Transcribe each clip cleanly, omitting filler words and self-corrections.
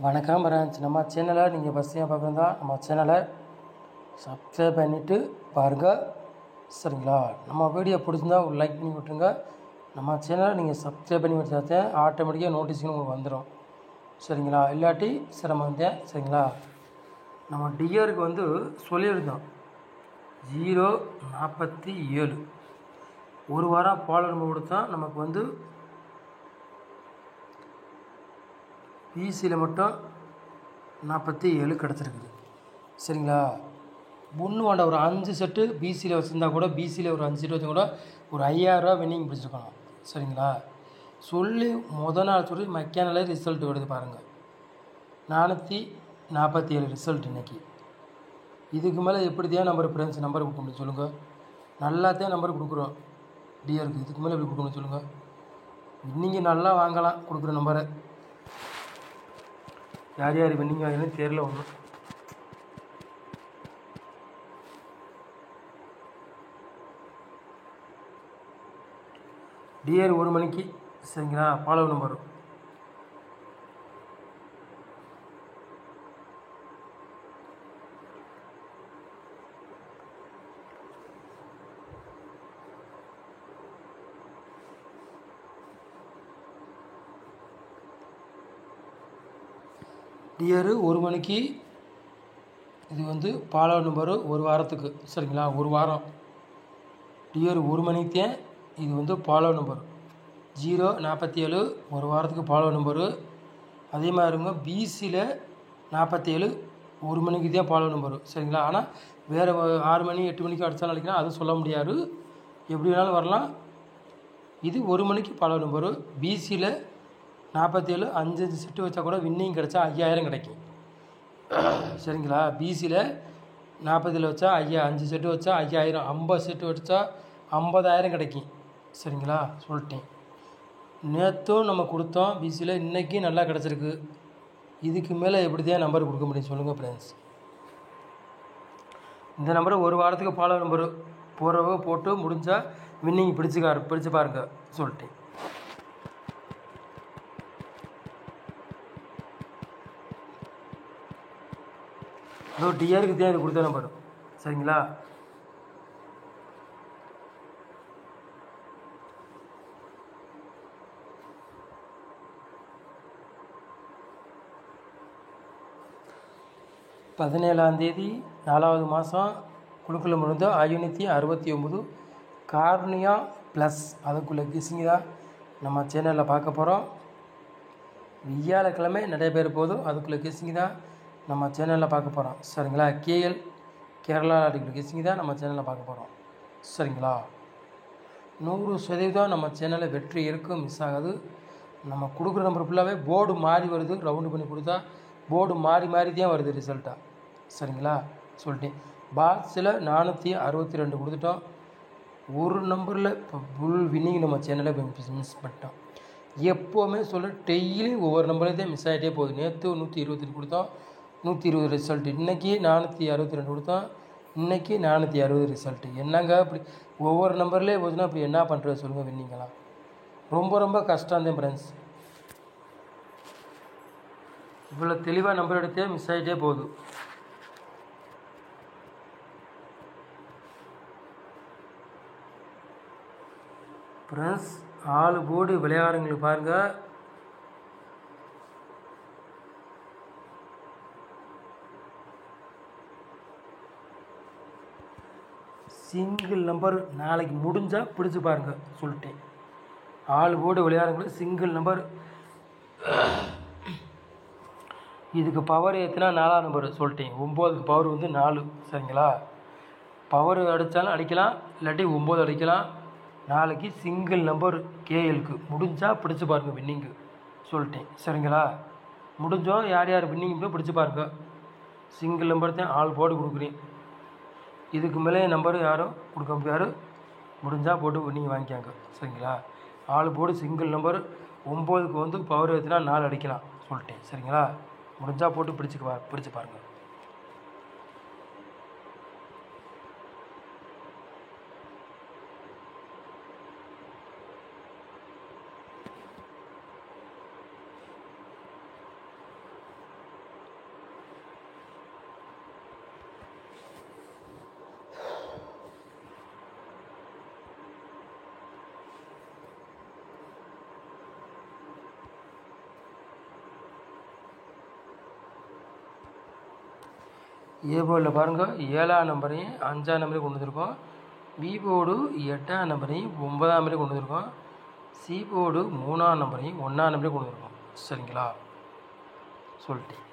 வணக்கம் பிரான்ச். நம்ம சேனலை நீங்கள் ஃபஸ்ட்டாக பார்க்குறதா நம்ம சேனலை சப்ஸ்கிரைப் பண்ணிவிட்டு பாருங்கள், சரிங்களா? நம்ம வீடியோ பிடிச்சிருந்தா ஒரு லைக் பண்ணி விட்டுருங்க. நம்ம சேனலை நீங்கள் சப்ஸ்கிரைப் பண்ணி விட்டாச்சே ஆட்டோமேட்டிக்காக நோட்டிஃபிகேஷன் உங்களுக்கு வந்துடும், சரிங்களா? இல்லாட்டி சிரமம் தான், சரிங்களா? நம்ம டிஆருக்கு சொல்லியிருந்தோம் 047 ஒரு வாரம் பால் நம்ம கொடுத்தா நமக்கு பிசியில் மட்டும் 47 கிடச்சிருக்குது, சரிங்களா? ஒன்று வேண்டாம், ஒரு 5 செட்டு பிசியில் வச்சுருந்தா கூட, பிசியில் ஒரு 5 செட்டு வச்சு கூட ஒரு 5000 வின்னிங் பிடிச்சிருக்கணும், சரிங்களா? சொல்லி நாள் சொல்லி மெக்கானிலே ரிசல்ட் வருது பாருங்கள், 447 ரிசல்ட் இன்றைக்கி. இதுக்கு மேலே எப்படி தான் நம்பர் ஃப்ரெண்ட்ஸ் நம்பர் கொடுக்க முடியும் சொல்லுங்கள்? நல்லாத்தான் நம்பர் கொடுக்குறோம் டிஆருக்கு, இதுக்கு மேலே எப்படி கொடுக்க முடியும் சொல்லுங்கள்? நீங்கள் நல்லா வாங்கலாம் கொடுக்குற நம்பரை. யார் யார் வின்னிங் ஆகிருன்னு தெரியல ஒன்றும். டிஆர் 1 மணிக்கு, சரிங்களா? ஃபாலோ நம்பர் டிஆர் 1 மணிக்கு. இது ஃபாலோ நம்பரு ஒரு வாரத்துக்கு, சரிங்களா? ஒரு வாரம் டிஆர் 1 மணிக்கு தான். இது ஃபாலோ நம்பர் 047 ஒரு வாரத்துக்கு ஃபாலோ நம்பரு. அதே மாதிரிங்க பிசியில் 47 1 மணிக்கு தான் ஃபாலோ நம்பரு, சரிங்களா? ஆனால் வேறு 6 மணி 8 மணிக்கு அடித்தாலும் அடிக்கலாம், அதுவும் சொல்ல முடியாது, எப்படி வேணாலும் வரலாம். இது 1 மணிக்கு ஃபாலோ நம்பரு. பிசியில் 47 5 செட்டு வச்சா கூட வின்னிங் கிடச்சா 5000 கிடைக்கும், சரிங்களா? பிசியில் 47 வச்சா 5 செட்டு வச்சா 5000, 50 செட்டு வச்சா 50000 கிடைக்கும், சரிங்களா? சொல்லிட்டேன். நேற்றும் நம்ம கொடுத்தோம் பிசியில், இன்றைக்கி நல்லா கிடச்சிருக்கு. இதுக்கு மேலே எப்படி தான் நம்பர் கொடுக்க முடியும் சொல்லுங்கள் ஃப்ரெண்ட்ஸ்? இந்த நம்பரை ஒரு வாரத்துக்கு ஃபாலோ நம்பரு போகிறவங்க போட்டு முடிஞ்சால் வின்னிங் பிடிச்சி பாருங்க சொல்லிட்டேன். அதோ டிஆருக்கு தான் இது கொடுத்த நம்பர், சரிங்களா? தேதி 4வது மாதம் குழுக்குள்ள முடிந்து 569 கார்னியா ப்ளஸ். அதுக்குள்ளே கிசிங்க தான் நம்ம சேனலில் பார்க்க போகிறோம். வியாழக்கிழமை நிறைய பேர் போதும், அதுக்குள்ளே கிசிங்க தான் நம்ம சேனலில் பார்க்க போகிறோம், சரிங்களா? கேஎல் கேரளா அதுக்குள்ள கிசிங்க தான் நம்ம சேனலில் பார்க்க போகிறோம், சரிங்களா? 100% நம்ம சேனலில் வெற்றி இருக்கும், மிஸ் ஆகாது. நம்ம கொடுக்குற நம்பர் ஃபுல்லாகவே போர்டு மாறி வருது, ரவுண்டு பண்ணி கொடுத்தா போர்டு மாறி தான் வருது ரிசல்ட்டாக, சரிங்களா? சொல்லிட்டேன். பாக்ஸில் 462 கொடுத்துட்டோம். ஒரு நம்பரில் இப்போ ஃபுல் வின்னிங் நம்ம சேனலில் மிஸ் பண்ணிட்டோம். எப்போவுமே டெய்லி ஒவ்வொரு நம்பரையும் தான் மிஸ் ஆகிட்டே போகுது. நேற்று 128 கொடுத்தோம், 120 ரிசல்ட்டு. இன்றைக்கி 462 கொடுத்தோம், இன்றைக்கி 460 ரிசல்ட்டு. என்னங்க அப்படி ஒவ்வொரு நம்பர்லேயே போச்சுன்னா அப்படி என்ன பண்ணுறது சொல்லுங்கள்? வின்னிங்களாம் ரொம்ப கஷ்டம்தான் ஃப்ரெண்ட்ஸ். இவ்வளோ தெளிவாக நம்பர் எடுத்தே மிஸ் ஆகிட்டே போகுது. ஃப்ரெண்ட்ஸ், 4 போர்டு விளையாடுங்களுக்கு பாருங்கள். சிங்கிள் நம்பர் நாளைக்கு முடிஞ்சால் பிடிச்சி பாருங்கள் சொல்லிட்டேன். 4 போர்டு விளையாடுங்களுக்கு சிங்கிள் நம்பர். இதுக்கு பவர் ஏற்றினா 4ஆம் நம்பர் சொல்லிட்டேன். 9க்கு பவர் 4, சரிங்களா? பவர் அடித்தாலும் அடிக்கலாம், இல்லாட்டி 9 அடிக்கலாம். நாளைக்கு சிங்கிள் நம்பர் கேஎலுக்கு முடிஞ்சால் பிடிச்சி பாருங்கள் வின்னிங்கு சொல்லிட்டேன், சரிங்களா? முடிஞ்சோம் யார் யார் வின்னிங் பிடிச்சி பாருங்க. சிங்கிள் நம்பர் தான் 4 போர்டு கொடுக்குறேன். இதுக்கு மேலே நம்பர் யாரும் கொடுக்க முடியாது. முடிஞ்சால் போட்டு வின்னிங் வாங்கிக்காங்க, சரிங்களா? 4 போர்டு சிங்கிள் நம்பர். 9க்கு பவர் ஏற்றினா 4 அடிக்கலாம் சொல்லிட்டேன், சரிங்களா? முடிஞ்சால் போட்டு பிடிச்சி பாருங்கள். ஏ போர்டில் பாருங்கள் 7ஆம் நம்பரையும் 5ஆம் நம்பரையும் கொண்டு வந்திருக்கோம். பி போர்டு 8ஆம் நம்பரையும் 9ஆம் நம்பரையும் கொண்டு வந்திருக்கோம். சி போர்டு 3ஆம் நம்பரையும் 1ஆம் நம்பரையும் கொண்டு வந்திருக்கோம். சரிங்களா, சொல்லிட்டேன்.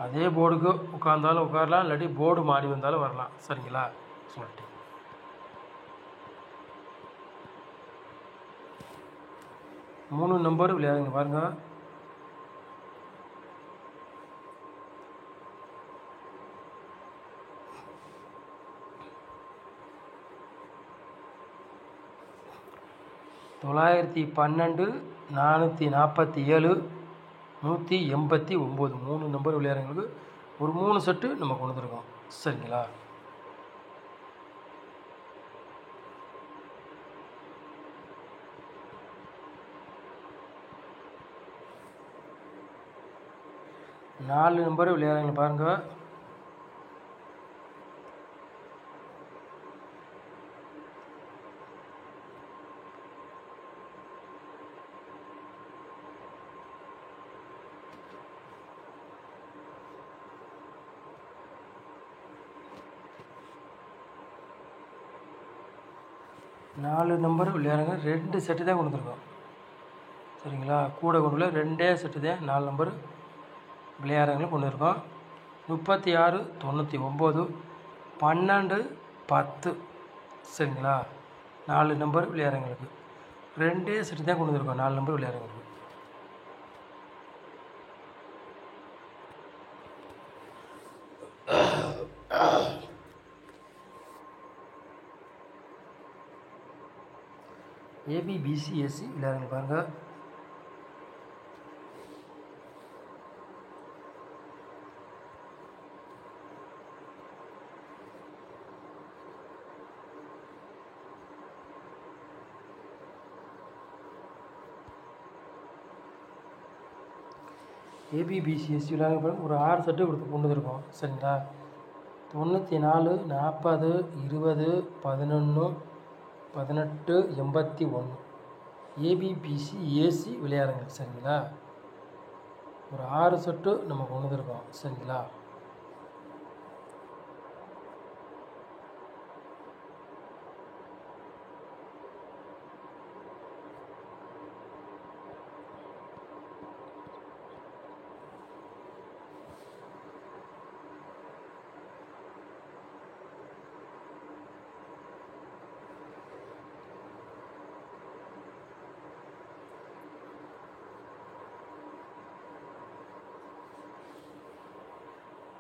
அதே போர்டுக்கு உட்காந்தாலும் உட்காரலாம், இல்லாட்டி போர்டு மாறி வந்தாலும் வரலாம். சரிங்களா, சொல்லிட்டேன். மூணு நம்பர் விளையாடுங்க பாருங்கள். தொள்ளாயிரத்தி 12, 447, 189. 3 நம்பர் விளையாடுறவங்களுக்கு ஒரு 3 செட்டு நம்ம கொண்டு வந்துருக்கோம். சரிங்களா, நாலு நம்பர் விளையாடுறவங்க பாருங்கள். நாலு நம்பர் விளையாடுங்க. 2 செட்டு தான் கொண்டு வந்துருக்கோம். சரிங்களா, கூட கொண்டு 2 செட்டு தான் 4 நம்பர் விளையாடுறவங்களும் கொண்டு இருக்கோம். 36, 99, 12, 10. சரிங்களா, 4 நம்பர் விளையாடுறவங்களுக்கு 2 செட்டு தான் கொண்டு வந்துருக்கோம். 4 நம்பர் விளையாடுறவங்களுக்கு. ஏபி, பிசி, எஸ்சி விளையாடுங்க பாருங்கள். ஏபி, பிசி, எஸ்சி விளையாடுங்க பாருங்கள். ஒரு 6 செட்டு கொண்டு வந்துருக்கோம். சரிங்களா, 94, 40, 20, 11, 18, 81. ஏபி, பிசி, ஏசி விளையாடுங்க. சரிங்களா, ஒரு 6 செட்டு நம்ம கொண்டு வந்துருக்கோம். சரிங்களா,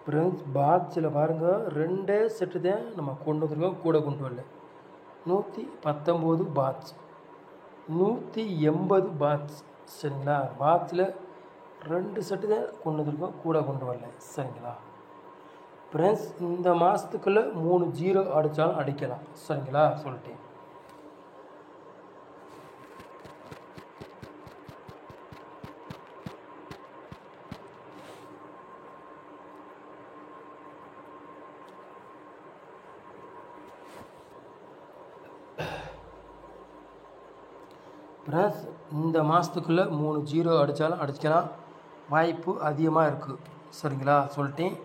ஃப்ரெண்ட்ஸ் பாக்ஸில் பாருங்கள். 2 செட்டு தான் நம்ம கொண்டு வந்துருக்கோம். கூட கொண்டு வரல. 119 பாக்ஸ், 180 பாக்ஸ். சரிங்களா, பாக்ஸில் 2 செட்டு தான் கொண்டு வந்துருக்கோம். கூட கொண்டு வரல. சரிங்களா ஃப்ரெண்ட்ஸ், இந்த மாதத்துக்குள்ளே 3 0 அடித்தாலும் அடிக்கலாம். சரிங்களா, சொல்லிட்டேன். ஃப்ரெண்ட்ஸ், இந்த மாதத்துக்குள்ளே 3 0 அடித்தாலும் அடிக்கலாம். வாய்ப்பு அதிகமாக இருக்குது. சரிங்களா, சொல்லிட்டேன்.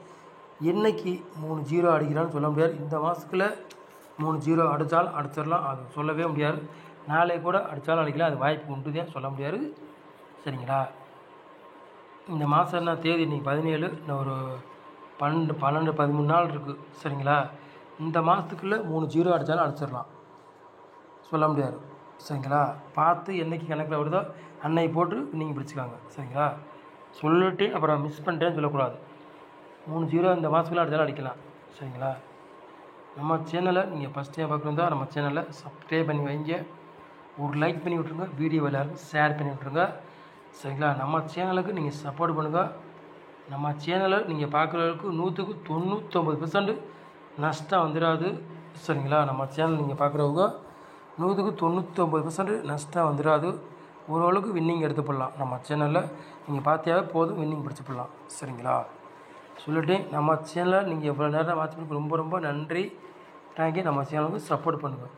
என்றைக்கு 3 0 அடிக்கிறான்னு சொல்ல முடியாது. இந்த மாதத்துக்குள்ளே 3 0 அடித்தாலும் அடிச்சிடலாம். அது சொல்லவே முடியாது. நாளை கூட அடித்தாலும் அடிக்கலாம். அது வாய்ப்பு உண்டு தான், சொல்ல முடியாது. சரிங்களா, இந்த மாதம் என்ன தேதி? இன்றைக்கி 17. இன்னும் ஒரு 12, 13 நாள் இருக்குது. சரிங்களா, இந்த மாதத்துக்குள்ளே 3 0 அடித்தாலும் அடிச்சிடலாம். சொல்ல முடியாது. சரிங்களா, பார்த்து என்றைக்கு கணக்கில் வருதோ அன்னைக்கு போட்டு நீங்கள் பிடிச்சிக்காங்க. சரிங்களா, சொல்லிட்டு அப்புறம் மிஸ் பண்ணிட்டேன்னு சொல்லக்கூடாது. 3 0 இந்த மாதத்துக்குள்ளே அடித்தாலும் அடிக்கலாம். சரிங்களா, நம்ம சேனலை நீங்கள் ஃபஸ்ட் டைம் பார்க்குறதா நம்ம சேனலை சப்ஸ்கிரைப் பண்ணி வைங்க. ஒரு லைக் பண்ணி விட்ருங்க. வீடியோ எல்லாருக்கும் ஷேர் பண்ணி விட்ருங்க. சரிங்களா, நம்ம சேனலுக்கு நீங்கள் சப்போர்ட் பண்ணுங்கள். நம்ம சேனலை நீங்கள் பார்க்குறவங்களுக்கு 100க்கு 99% நஷ்டம் வந்துடாது. சரிங்களா, நம்ம சேனல் நீங்கள் பார்க்குறவங்க 100க்கு 99% நஷ்டம் வந்துடாது. ஓரளவுக்கு வின்னிங் எடுத்து போடலாம். நம்ம சேனலில் நீங்கள் பார்த்தியாவே போதும், வின்னிங் பிடிச்சி போடலாம். சரிங்களா, சொல்லிட்டு நம்ம சேனலை நீங்கள் எவ்வளோ நேரம் வாட்ச் பண்ணி ரொம்ப ரொம்ப நன்றி. தேங்க்யூ. நம்ம சேனலுக்கு சப்போர்ட் பண்ணுங்கள்.